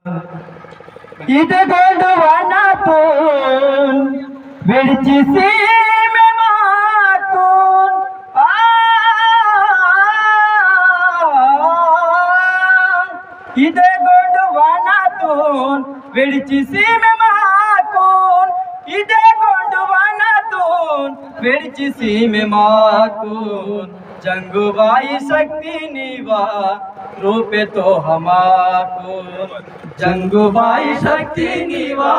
इथे गोंडवानातून वेळची सीमे मातून इथे गोंडवानातून वेळची सीमे मातून इथे गोंडवानातून वेळची सीमे मातून जंगूबाई शक्ती निवा रूपे तो हमाकून जंगूबाई शक्ती निवा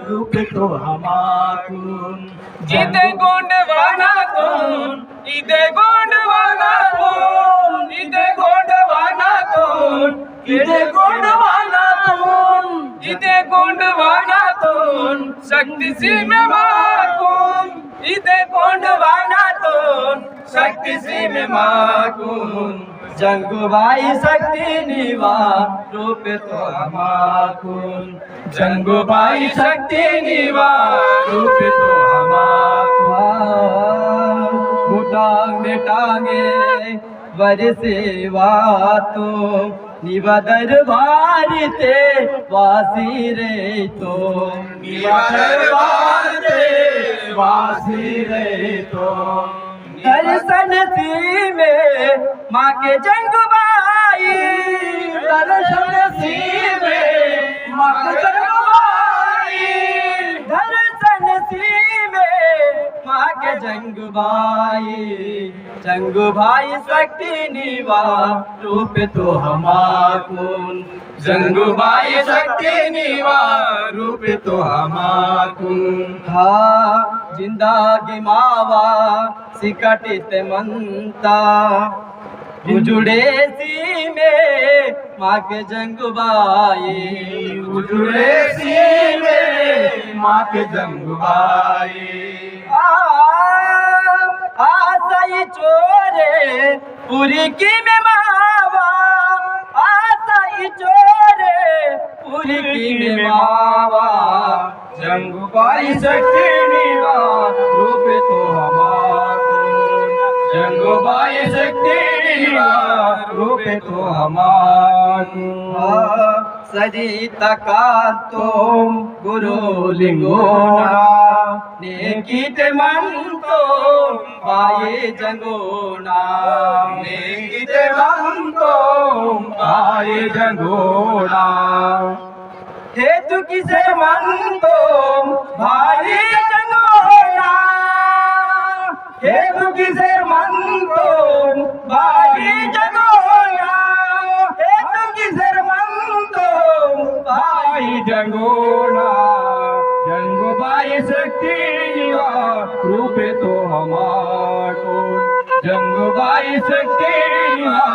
रूपे तो हमाकून इथे गोंडवानातून इथे गोंडवानातून इथे गोंडवानातून इथे गोंडवानातून इथे गोंडवानातून शक्ती सीमे मागून इथे गोंडवानातून शक्ती सीमे मागून जंगूबाई शक्ती निवा रूपे तो हमाकून जंगूबाई शक्ती निवा रूपे तो हमाकून टांगे टांगे बरसे वातो निवा दरबार ते वासी रे तो निवा दरबार ते वासी रे तो दर्शन सीमे माँ के जंगूबाई दर्शन सीमे माँ के जंगूबाई दर्शन सीमे माँ के जंगूबाई जंगूबाई शक्ति निवा रूप तो हमाकून जंगूबाई शक्ती निवा रूपे तो हमाकून हा जिंदगी मावा सिकटित मनता उजुड़े सीमे माँ के जंगूबाई उजड़े सीने माँ के जंगूबाई आसाई चोरे पूरी की में मावा आसाई चोरे पूरी की में मावा जंगूबाई शक्ती निवा रूपे तो हमाकून जंगूबाई शक्ती निवा रूपे तो हमाकून सरिता कांतो गुरु लिंगोना नेकित मनतो पाये जंगोना नेकित मनतो पाये जंगोना हे तू किसे मनतो भाई जंगोना हे तू किसे मनतो भाई जंगोना हे तू किसे मनतो भाई जंगोना जंगूबाई शक्ती निवा रूपे तो हमाकून जंगूबाई शक्ती निवा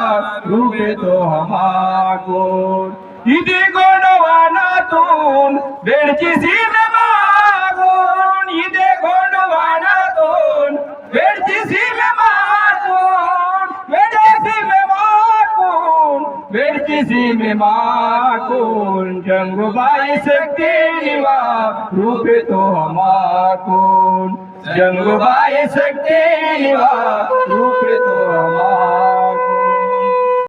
रूपे तो हमाकून इथे गोंडवानातून वेळची सीमे मागून इथे गोंडवानातून वेळची सीमे मागून वेळची सीमे मागून वेळची सीमे मागून जंगूबाई शक्ती निवा रूपे तो हमाकून जंगूबाई शक्ती निवा रूपे तो हमाकून